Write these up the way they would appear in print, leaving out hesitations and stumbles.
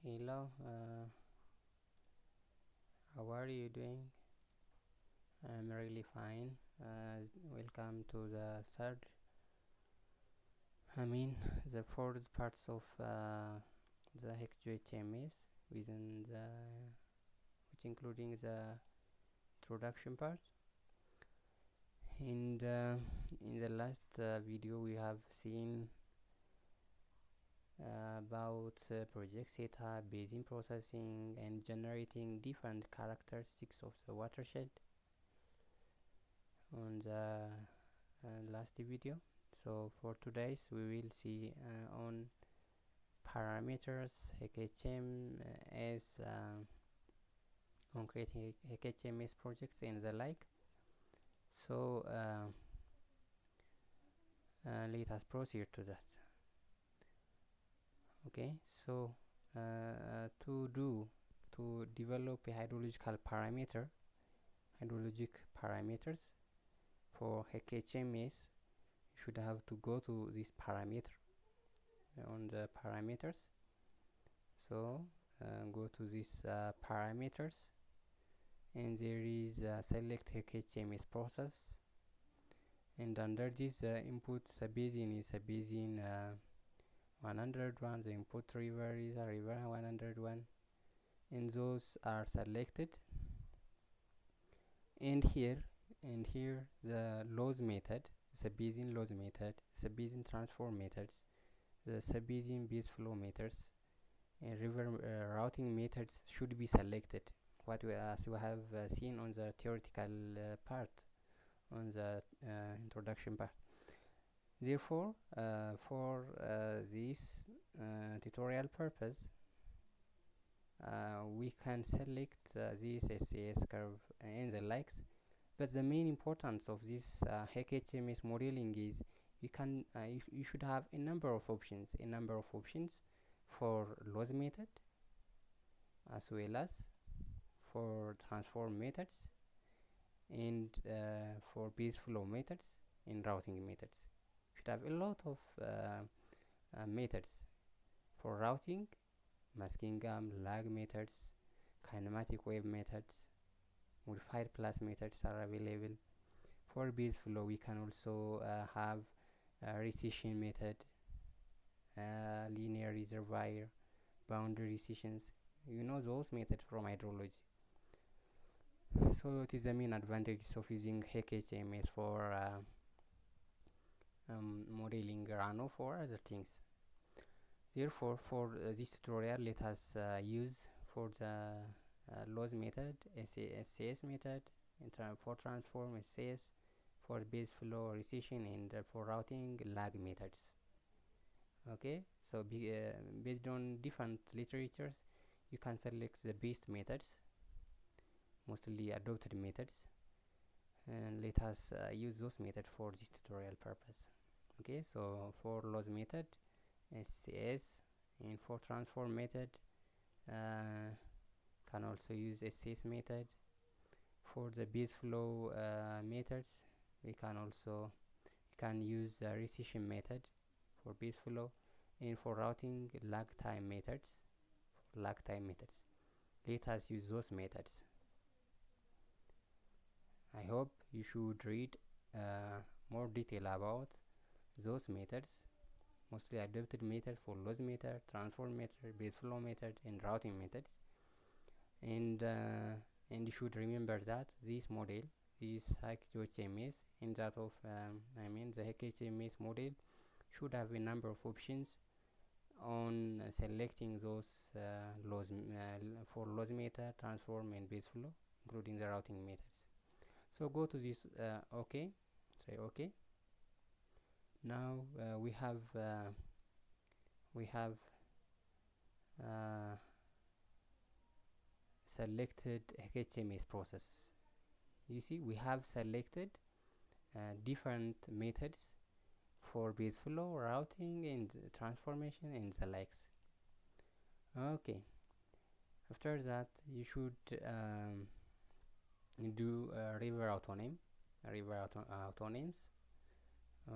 Hello, how are you doing? I'm really fine. Welcome to the third, I mean, the fourth parts of the HEC GeoHMS within the, which including the introduction part. And in the last video, we have seen about project setup, basin processing, and generating different characteristics of the watershed on the last video. So for today's we will see on parameters, HMS, on creating HMS projects and the like. So let us proceed to that. Okay, so to develop a hydrological hydrologic parameters for HMS, you should have to go to this parameter on the parameters. So go to this parameters, and there is select HMS process, and under this input basin is a basin 101, the input river is a river 101, and those are selected. And here the loss method, the basin loss method, the basin transform methods, the basin Baseflow methods, and river routing methods should be selected, as we have seen on the theoretical part, on the introduction part. Therefore, for this tutorial purpose, we can select this SAS curve and the likes, but the main importance of this HMS modeling is you should have a number of options for loss method as well as for transform methods, and for Baseflow methods and routing methods. You should have a lot of methods for routing, masking gum, lag methods, kinematic wave methods, modified plus methods are available. For Baseflow, we can also have recession method, linear reservoir, boundary recessions. You know those methods from hydrology. So it is the main advantages of using HMS for modeling runoff or other things. Therefore, for this tutorial, let us use for the loss method SAS method, and for transform SAS, for Baseflow recession, and for routing lag methods. Okay, so based on different literatures, you can select the best methods, mostly adopted methods, and let us use those methods for this tutorial purpose. Okay, so for loss method SAS, and for transform method can also use SAS method. For the Baseflow methods, we can use the recession method for Baseflow, and for routing lag time methods. Let us use those methods. I hope you should read more detail about those methods, mostly adopted method for loss method, transform method, Baseflow method, and routing methods. And you should remember that this model, this HEC GeoHMS, and that of the HEC GeoHMS model should have a number of options on selecting those for loss method, transform, and Baseflow, including the routing methods. So go to this OK, say OK. Now we have selected HMS processes. You see, we have selected different methods for Baseflow, routing, and transformation, and the likes. Okay, after that you should do river autonyms.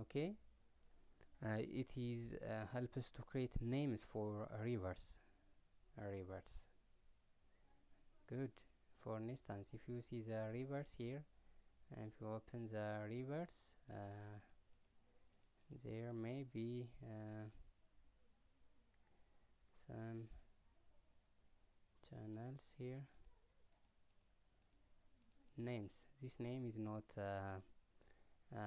Okay, it is help us to create names for rivers, rivers. Good. For instance, if you see the rivers here, and if you open the rivers, there may be some channels here. Names. This name is not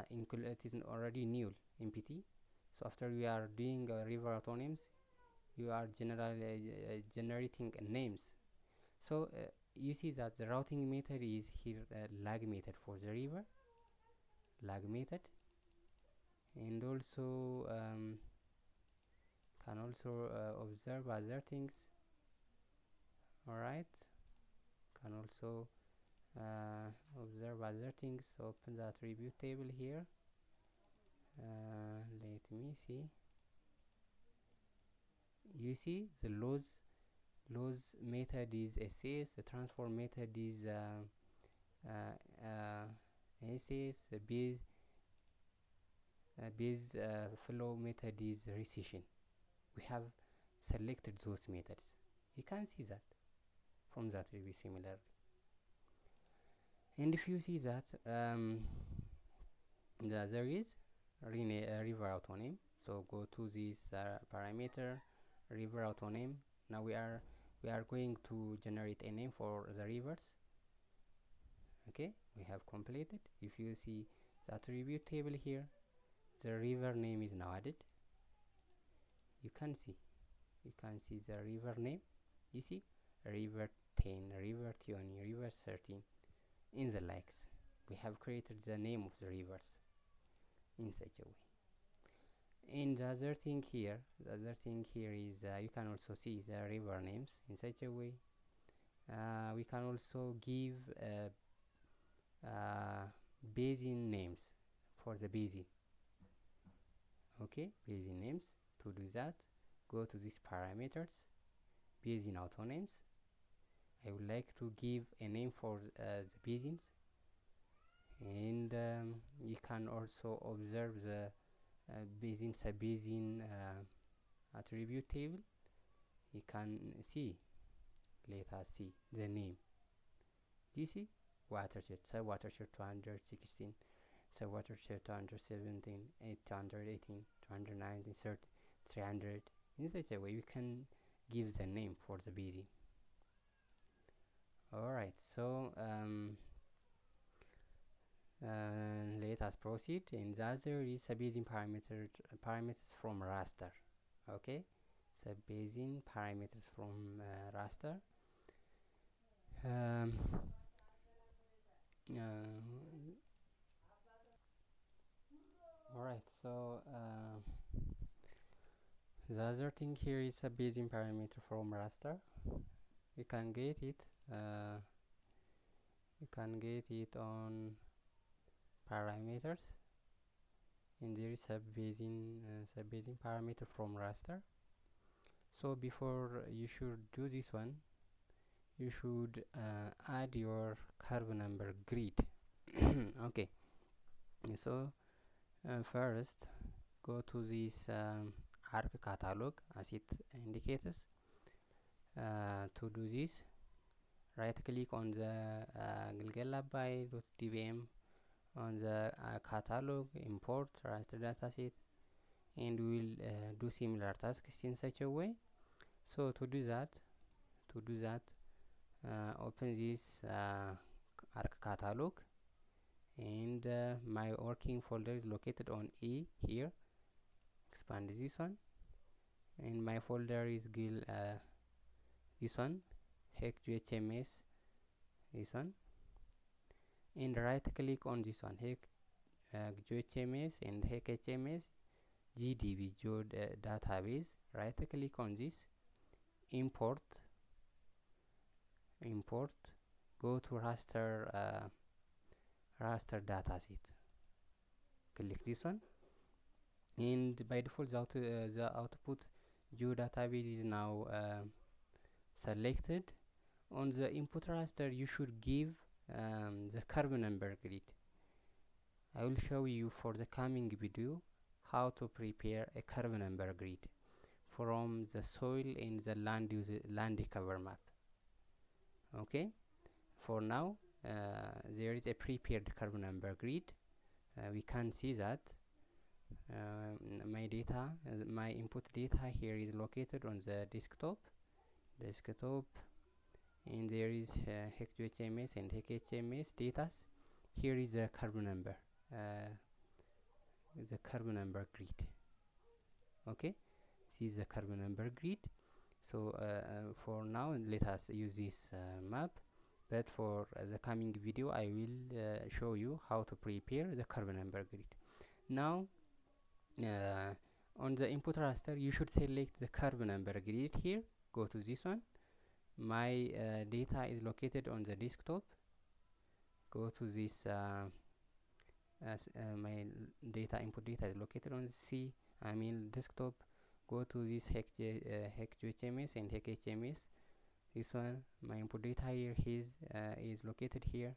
it is already null empty. So after you are doing river autonyms, you are generally generating names. So you see that the routing method is here lag method for the river, lag method, and also can also observe other things. Alright, can also observe other things. Open the attribute table here. Let me see. You see the loss method is SS, the transform method is SS, the base flow method is recession. We have selected those methods. You can see that from that will be similar. And if you see that there is river autonym, so go to this parameter river autonym. Now we are going to generate a name for the rivers. Okay, we have completed. If you see the attribute table here, the river name is now added. You can see the river name. You see river 10, river 20, river 13 in the likes. We have created the name of the rivers in such a way. And the other thing here is you can also see the river names in such a way. We can also give basin names for the basin. Okay, basin names. To do that, go to these parameters, basin autonames. I would like to give a name for the basins, and you can also observe the basin sub-basin attribute table. You can see, let us see the name. You see watershed, sub-watershed 216, sub-watershed 217, 818, 219, 300. In such a way you can give the name for the basin. Alright, so let us proceed. And the other is sub-basin parameters from raster. Okay, sub-basin parameters from raster. Alright, so the other thing here is a basin parameter from raster. You can get it on parameters, and there is sub-basin parameter from raster. So before you should do this one, you should add your curve number grid. Okay, so first go to this arc catalog as it indicates. To do this, right click on the glgalabai.dbm on the catalog, import raster dataset, and we will do similar tasks in such a way. So to do that, open this arc catalog, and my working folder is located on E here. Expand this one, and my folder is this one, HEC GeoHMS, this one, and right click on this one, HEC GeoHMS and HEC HMS GDB database. Right click on this, import, go to raster dataset, click this one, and by default the output geodatabase is now selected. On the input raster you should give the curve number grid. I will show you for the coming video how to prepare a curve number grid from the soil in the land cover map. Okay, for now there is a prepared curve number grid. We can see that my data, my input data here is located on the desktop, and there is HEC GeoHMS and HEC HMS data. Here is the curve number grid. Okay, this is the curve number grid. So for now let us use this map, but for the coming video I will show you how to prepare the curve number grid. Now on the input raster you should select the curve number grid here. Go to this one. My data is located on the desktop. Go to this my input data is located on desktop. Go to this HEC GeoHMS and HEC HMS. This one, my input data here is located here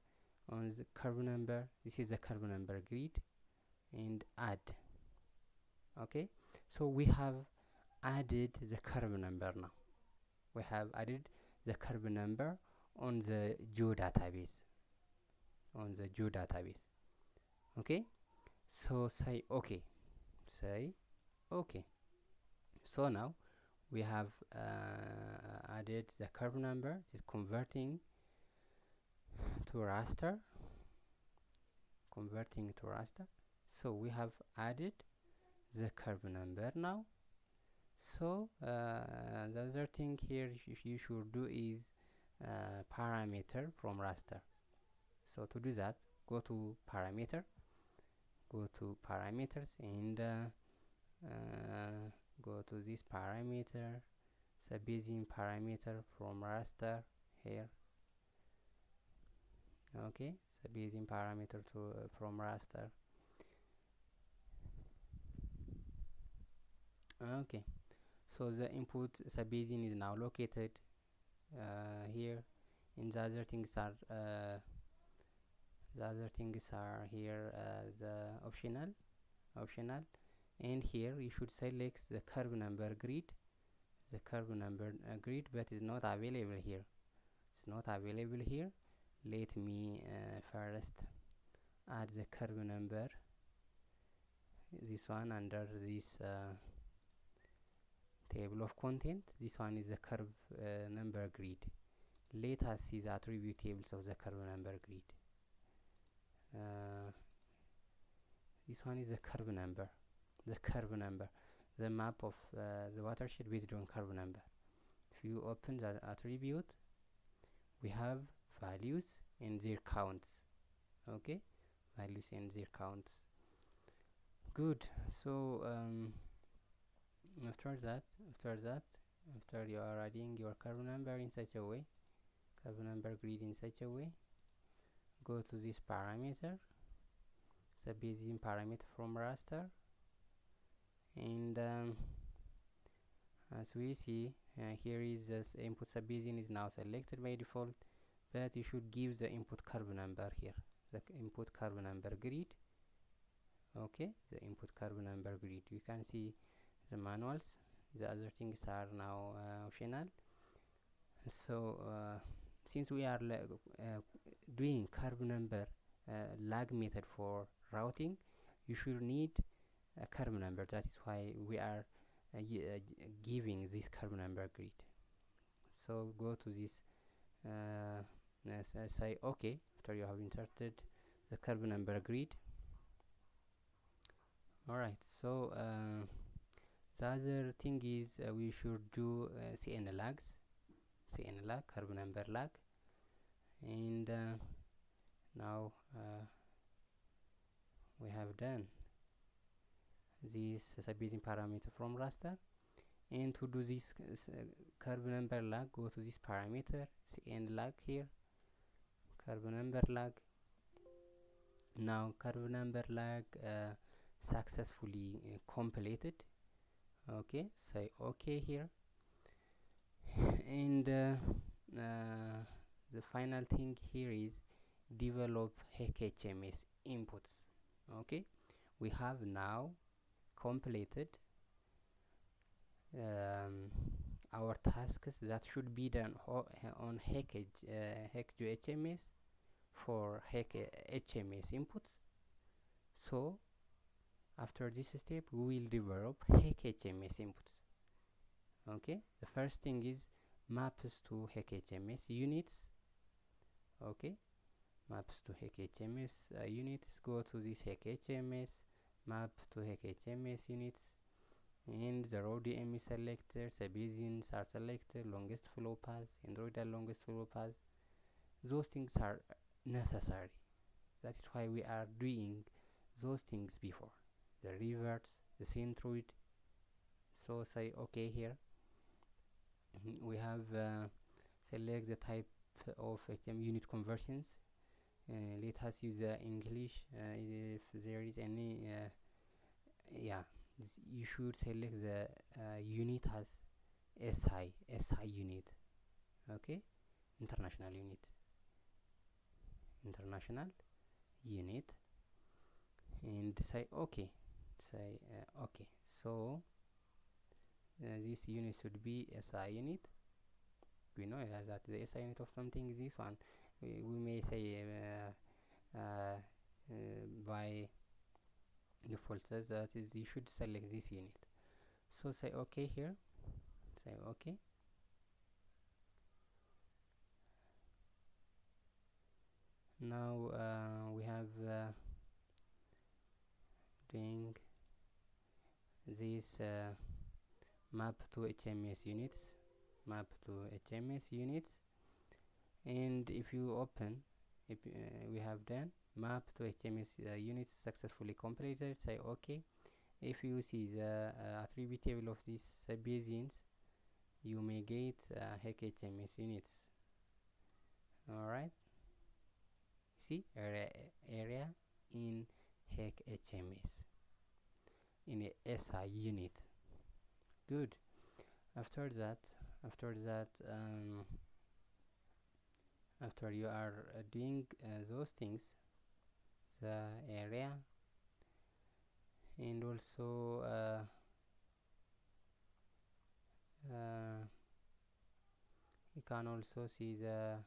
on the curve number. This is the curve number grid, and add. Okay, so we have added the curve number now. We have added the curve number on the Geo database. Okay, so say OK. So now we have added the curve number. It is converting to raster. So we have added the curve number now. So the other thing here you should do is parameter from raster. So to do that, go to parameters, and go to this parameter, Bayesian parameter from raster here. Okay, Bayesian parameter from raster. Okay, so the input Bayesian is now located here, and the other things are here the optional, and here you should select the curve number grid, but is not available here. Let me first add the curve number, this one under this table of content. This one is the curve number grid. Let us see the attribute tables of the curve number grid. This one is the curve number, the map of the watershed based on curve number. If you open the attribute, we have values and their counts. Okay, values and their counts. Good. So after you are adding your curve number in such a way, grid in such a way, go to this parameter, the Bayesian parameter from raster, and as we see here is this input Bayesian is now selected by default, but you should give the input curve number here, the input curve number grid. Okay, the input curve number grid. You can see the manuals. The other things are now optional. So since we are doing curve number lag method for routing, you should need a curve number. That is why we are giving this curve number grid. So go to this say OK after you have inserted the curve number grid. Alright, so the other thing is we should do CN lag, curve number lag, and now we have done this Bayesian parameter from raster. And to do this curve number lag, go to this parameter CN lag here, curve number lag. Now curve number lag successfully completed. Okay, say OK here, and the final thing here is develop HEC HMS inputs. Okay, we have now completed um, our tasks that should be done on HEC GeoHMS for HEC HMS inputs. So after this step we will develop HEC HMS inputs. Okay, the first thing is maps to HEC HMS units. Okay, maps to HEC HMS units. Go to this HEC HMS map to HEC HMS units, and the raw DM is selected, the basins are selected, longest flow paths, androidal longest flow paths. Those things are necessary. That is why we are doing those things before. The reverts, the centroid. So say okay here. We have select the type of unit conversions. Let us use English. If there is any you should select the unit as SI unit. Okay, international unit, and say okay. Okay. So this unit should be SI unit. We know that the SI unit of something is this one. We may say by default says that is you should select this unit. So say okay here. Say okay. Now we have doing this map to HMS units, and if you open, if we have done map to HMS units successfully completed, say okay. If you see the attribute table of these basins, you may get HEC HMS units. Alright, see area in HEC HMS in a SI unit. Good. After that after you are doing those things, the area, and also you can also see the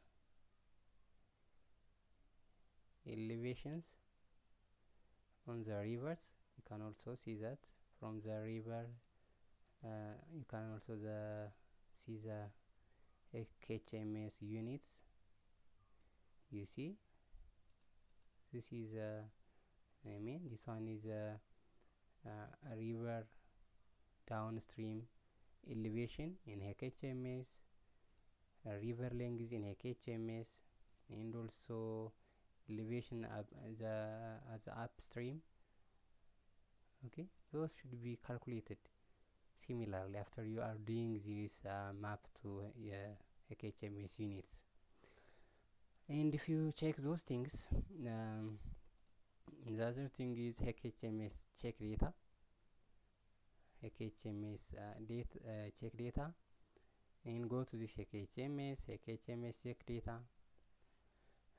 elevations on the rivers. You can also see that from the river. You can also see the HMS units. You see, this is this one is a river downstream elevation in HMS, river length in HMS, and also elevation as upstream. Okay, those should be calculated similarly after you are doing this map to HMS units. And if you check those things, the other thing is HMS check data, HMS check data, and go to this HMS check data,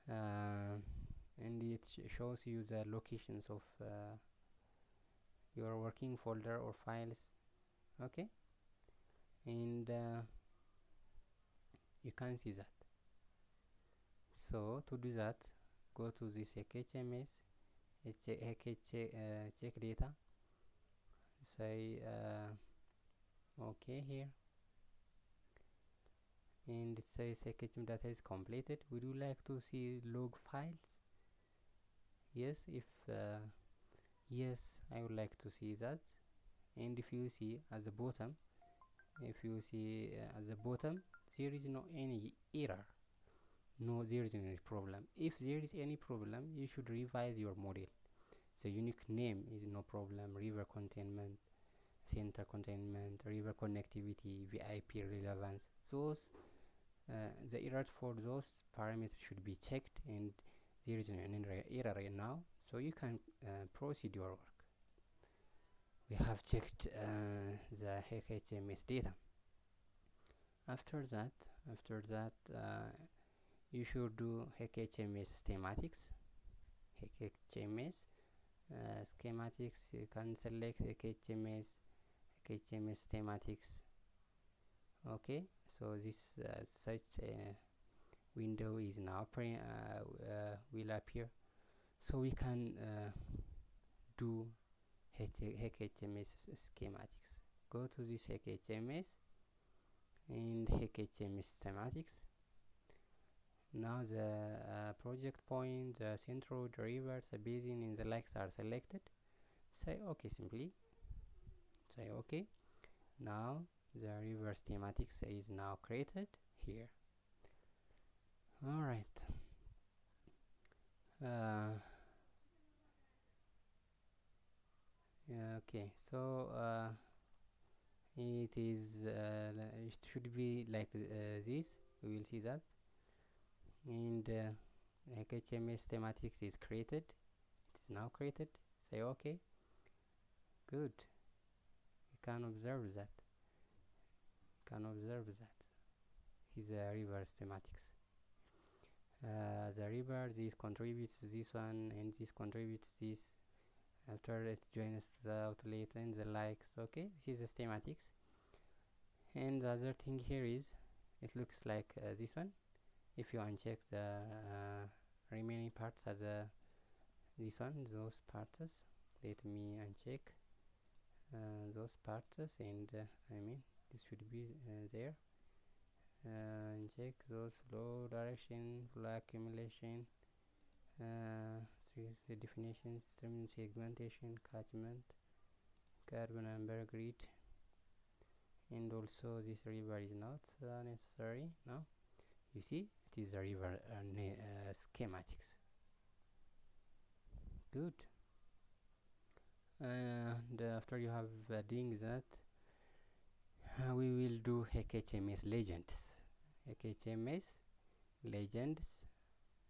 and it shows you the locations of your working folder or files. Okay, and you can see that. So to do that, go to this HMS check data, say okay here, and it says HMS data is completed. Would you like to see log files? Yes, if yes, I would like to see that. And if you see at the bottom, there is no any error. No, there is any problem. If there is any problem, you should revise your model. The unique name is no problem. River containment, center containment, river connectivity, VIP relevance. Those the errors for those parameters should be checked, and there is an error right now, so you can proceed your work. We have checked the HMS data. After that, you should do HMS schematics. HMS schematics. You can select HMS schematics. Okay, so this such window is now will appear, so we can do HEC HMS schematics. Go to this HEC HMS and HEC HMS schematics. Now the project point, the centroid, the rivers, the basin, and the lakes are selected. Say OK simply. Say OK. Now the river schematics is now created here. Alright. Okay, so it should be like this. We will see that. And HMS schematics is created. It is now created. Say OK. Good. You can observe that. Is a river schematics. The river, this contributes to this one, and this contributes to this. After it joins the outlet and the likes. Okay, this is the schematics. And the other thing here is, it looks like this one. If you uncheck the remaining parts of this one, those parts, let me uncheck those parts, and I mean this should be there. Check those flow direction, flow accumulation, the definition, system segmentation, catchment, carbon number grid, and also this river is not necessary. Now you see it is a river schematics. Good. And after you have doing that, we will do HEC HMS legends. HEC HMS legends,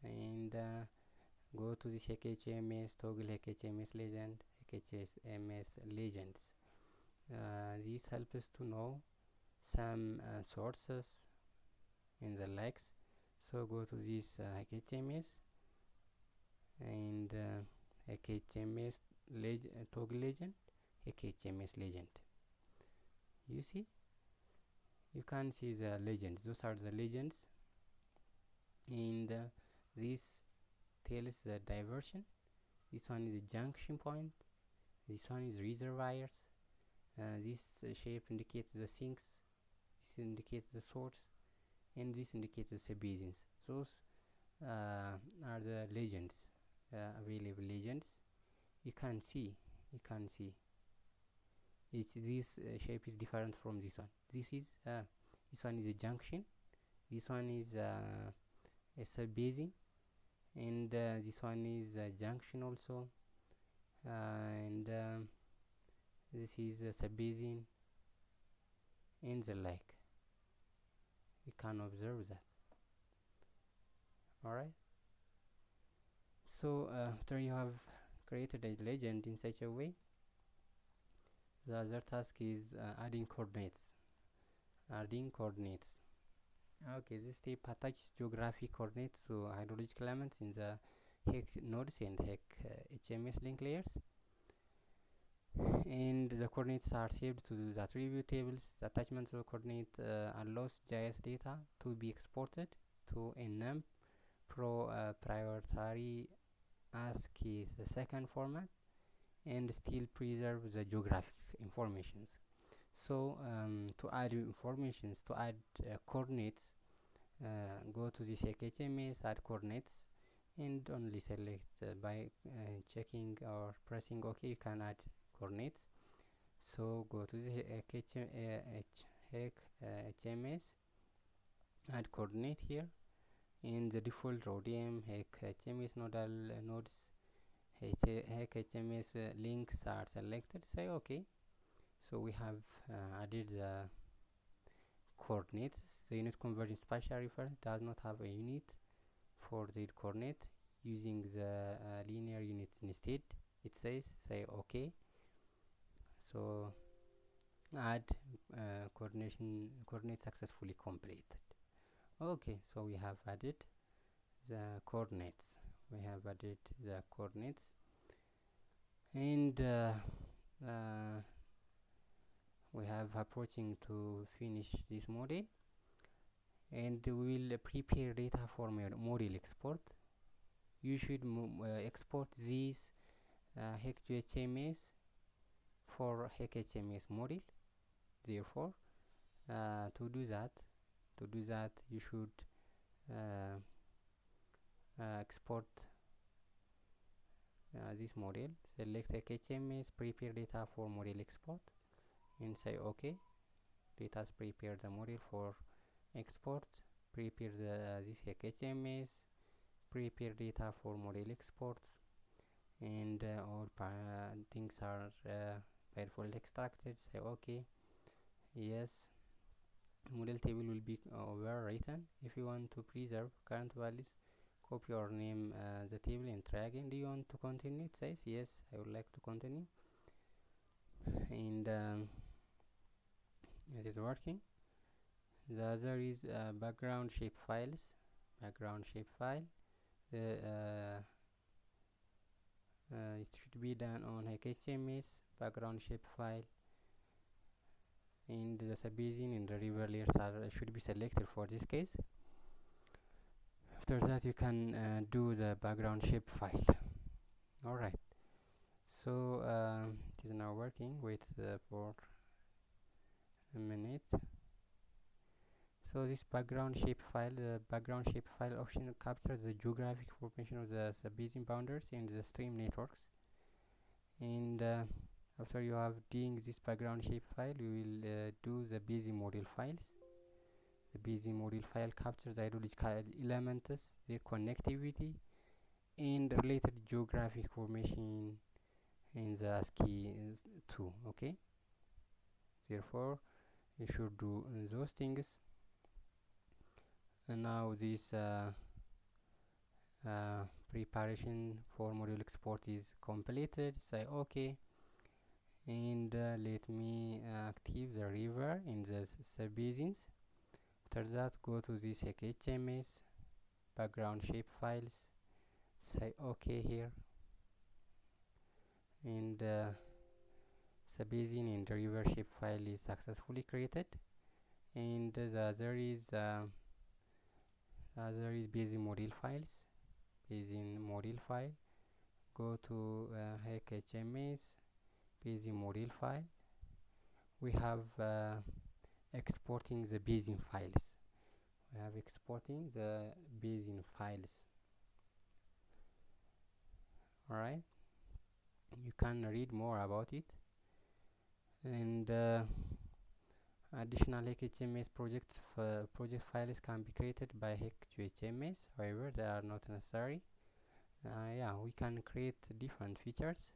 and go to this HEC HMS, toggle HEC HMS legend, HEC HMS legends. This helps us to know some sources in the likes. So go to this HEC HMS and HEC HMS toggle legend, HEC HMS legend. You see, you can see the legends. Those are the legends, and this tells the diversion. This one is a junction point. This one is reservoirs. This shape indicates the sinks. This indicates the source, and this indicates the basins. Those are the legends, available legends. You can see. It's this shape is different from this one. This one is a junction. This one is a basin, and this one is a junction also, and this is a sub-basin in the lake. We can observe that. Alright, so after you have created a legend in such a way, the other task is adding coordinates. Okay, this step attaches geographic coordinates to hydrological elements in the HEC nodes and HEC HMS link layers, and the coordinates are saved to the attribute tables. The attachments of the coordinate allows GIS data to be exported to a num proprietary ASCII second format and still preserve the geographic informations. So to add informations, to add coordinates, go to this HMS, add coordinates, and only select by checking or pressing OK, you can add coordinates. So go to the HMS, add coordinate here. In the default ODM HEC HMS nodal nodes, HEC HMS links are selected. Say OK. So we have added the coordinates. The unit conversion spatial reference does not have a unit for the coordinate, using the linear units instead. It says say OK. So add coordinate successfully completed. Okay, so we have added the coordinates. And we have approaching to finish this model, and we will prepare data for model export. You should export these HEC GeoHMS for HEC HMS model. Therefore, to do that you should export this model. Select HEC HMS, prepare data for model export, and say OK. Let us prepare the model for export. Prepare this HEC HMS, prepare data for model export, and all things are by default extracted. Say OK. Yes, model table will be overwritten. If you want to preserve current values, copy or name the table and try again. Do you want to continue? It says yes, I would like to continue, and it is working. The other is background shape files. Background shape file. It should be done on HEC HMS background shape file, and the subbasin and the river layers should be selected for this case. After that, you can do the background shape file. Alright, so it is now working. Wait for a minute. So this background shape file, the background shape file option captures the geographic information of the subbasin boundaries and the stream networks. And after you have doing this background shape file, you will do the basin model files. The basin model file captures the hydrological elements, their connectivity, and related geographic information in the ASCII too. Okay. Therefore, you should do those things. And now this preparation for module export is completed. Say OK, and let me active the river in the subbasins. After that, go to this HEC HMS background shape files. Say OK here, and subbasin and the river shape file is successfully created. And the other is basin model files. Basin model file. Go to HEC HMS basin model file. We have exporting the basin files. We have exporting the basin files. Alright, you can read more about it. And additional HEC HMS project files can be created by HEC GeoHMS. However, they are not necessary. Yeah, we can create different features.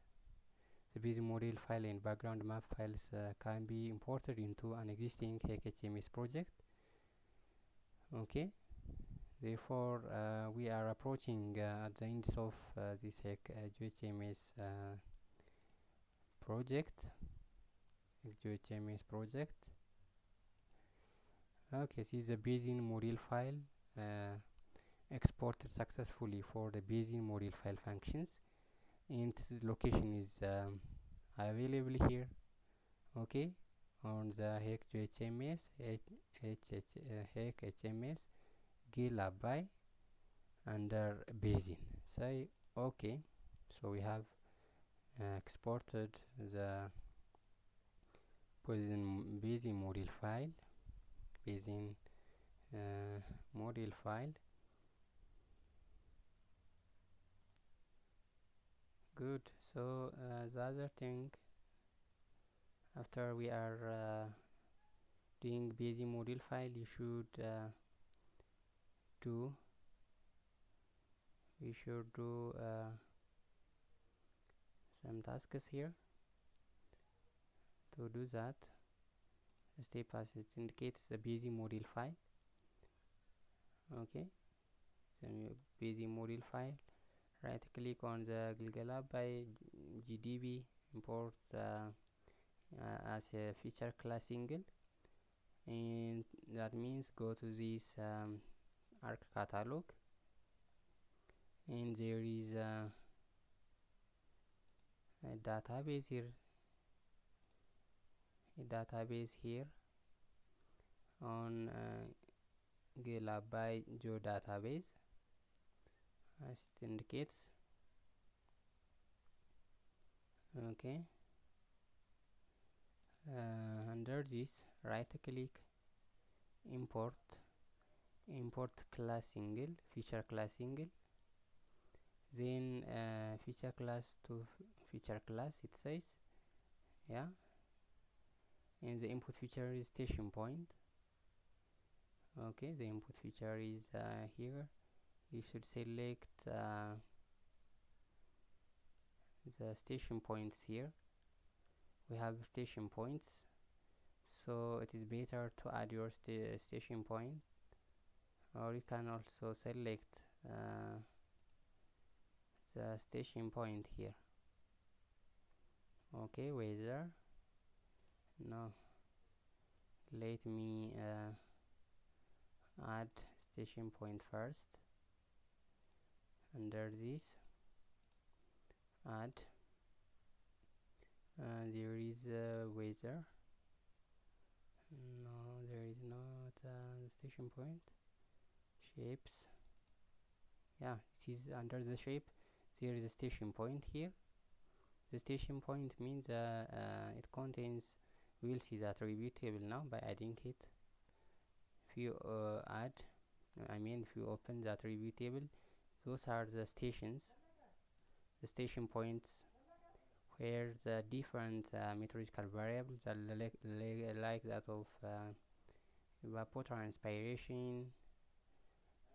The basin model file and background map files can be imported into an existing HEC HMS project. Okay, therefore we are approaching at the end of this HEC GeoHMS project. GeoHMS project. Okay, this is the basin model file exported successfully for the basin model file functions, and its location is available here. Okay, on the HEC GeoHMS HEC HMS GitLab by under basin. Say OK. So we have exported the basin model file, basin model file. Good. So the other thing, after we are doing basin model file, you should do some tasks here. To do that, the step as it indicates the basin model file. Okay, so basin model file. Right click on the GitLab by GDB, import as a feature class single, and that means go to this ARC catalog, and there is a database here a database here on GitLab by GeoDatabase, as it indicates. Okay, under this, right click, import class single, feature class single, then feature class to feature class, it says, yeah, and the input feature is station point. Okay, the input feature is here. You should select the station points here. We have station points, so it is better to add your station point, or you can also select the station point here. Okay, weather. No, let me add station point first. Under this, add, there is weather. No, there is not the station point. Shapes, yeah, this is under the shape. There is a station point here. The station point means it contains, we'll see the attribute table now by adding it. If you if you open the attribute table, those are the stations, the station points, where the different meteorological variables are like that of evapotranspiration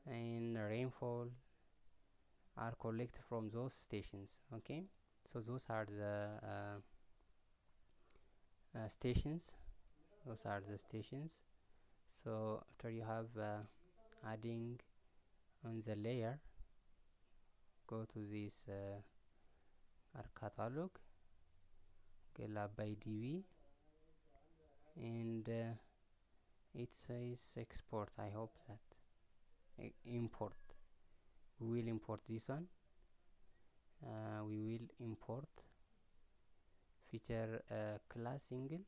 and rainfall are collected from those stations. Okay, so those are the stations. Those are the stations. So after you have adding on the layer, go to this our catalog, GitLab by DB, and it says export. I hope that import. We will import this one. We will import feature class single.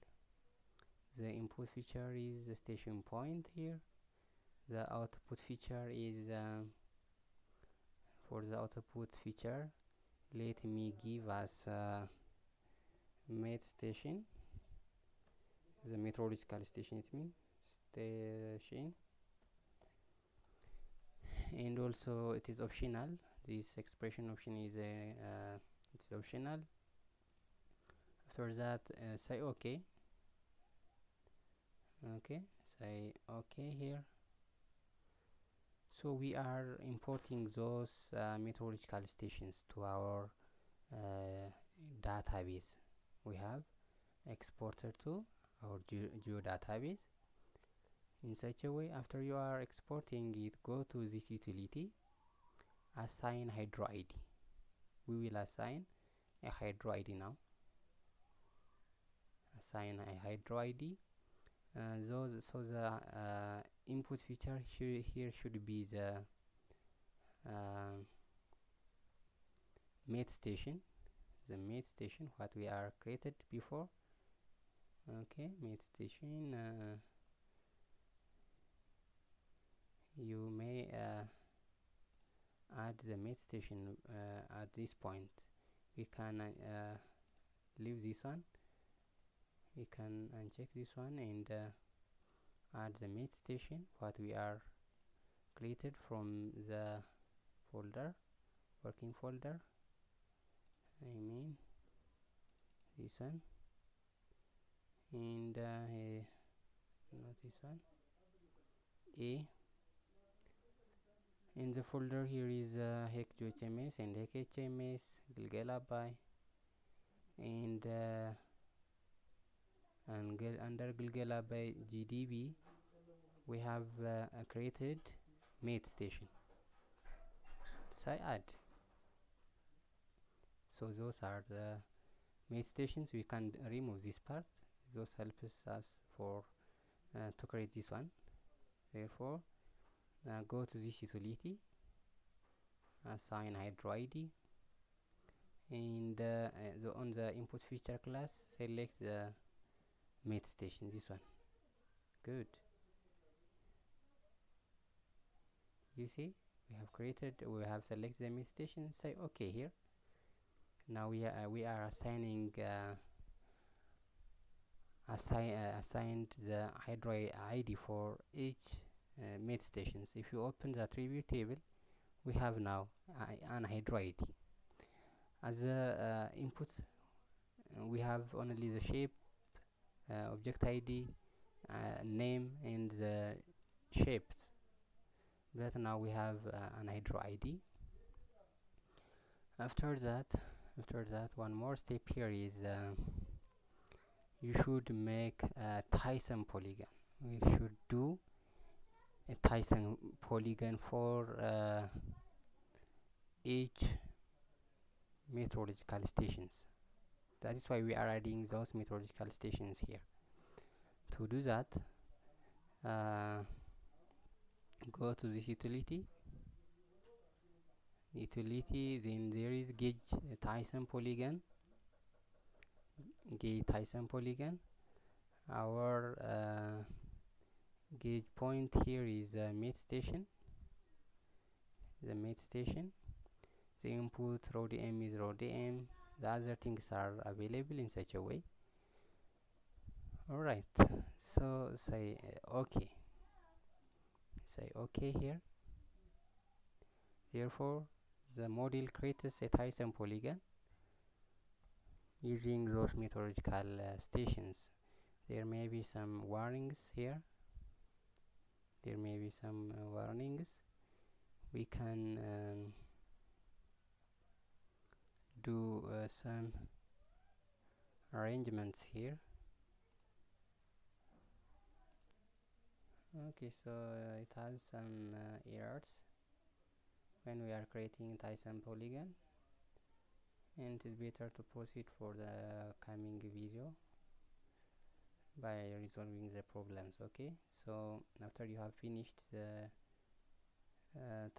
The input feature is the station point here. The output feature is for the output feature, let me give us met station, the meteorological station, it means station, and also it is optional. This expression option is it's optional. After that, say OK. Okay, say OK here. So we are importing those meteorological stations to our database. We have exported to our GeoDatabase. In such a way, after you are exporting it, go to this utility, assign hydro ID. We will assign a hydro ID now. Assign a hydro ID. So the input feature here should be the met station, what we are created before. Okay, met station. You may add the met station at this point. We can leave this one. We can uncheck this one and add the met station, what we are created from the folder, working folder. I mean this one, and not this one. A. In the folder here is HEC GeoHMS and HEC HMS, GLGLABY, and under GLGLABY GDB we have created met station. So I add. So those are the met stations. We can remove this part. Those helps us for to create this one. Therefore, go to this utility, assign hydro ID, and on the input feature class, select the mid station, this one. Good. You see, we have selected the mid station. Say okay here. Now we are assigning assigned the hydro ID for each mid stations. If you open the attribute table, we have now an hydro ID. As inputs, we have only the shape, object ID, name, and the shapes. But now we have an hydro ID. After that, one more step here is you should make a Tyson polygon. We should do a Tyson polygon for each meteorological stations. That is why we are adding those meteorological stations here. To do that, go to this utility, then there is gauge Tyson polygon. Our gauge point here is mid station. The input raw dm is raw dm. The other things are available in such a way. Alright, so say okay here. Therefore the model creates a Tyson polygon using those meteorological stations. There may be some warnings here. We can do some arrangements here. Okay, so it has some errors when we are creating Tyson polygon, and it is better to proceed for the coming video by resolving the problems. Okay, so after you have finished the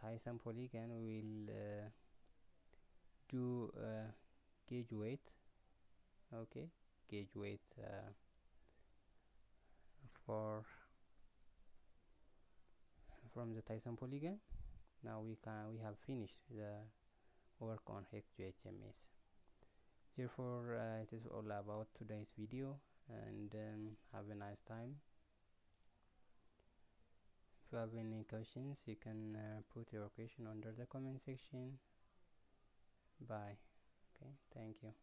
Tyson polygon, we will do gauge weight. Okay, gauge weight from the Tyson polygon. Now we have finished the work on HEC GeoHMS. Therefore it is all about today's video, and have a nice time. If you have any questions, you can put your question under the comment section. Bye. Okay, thank you.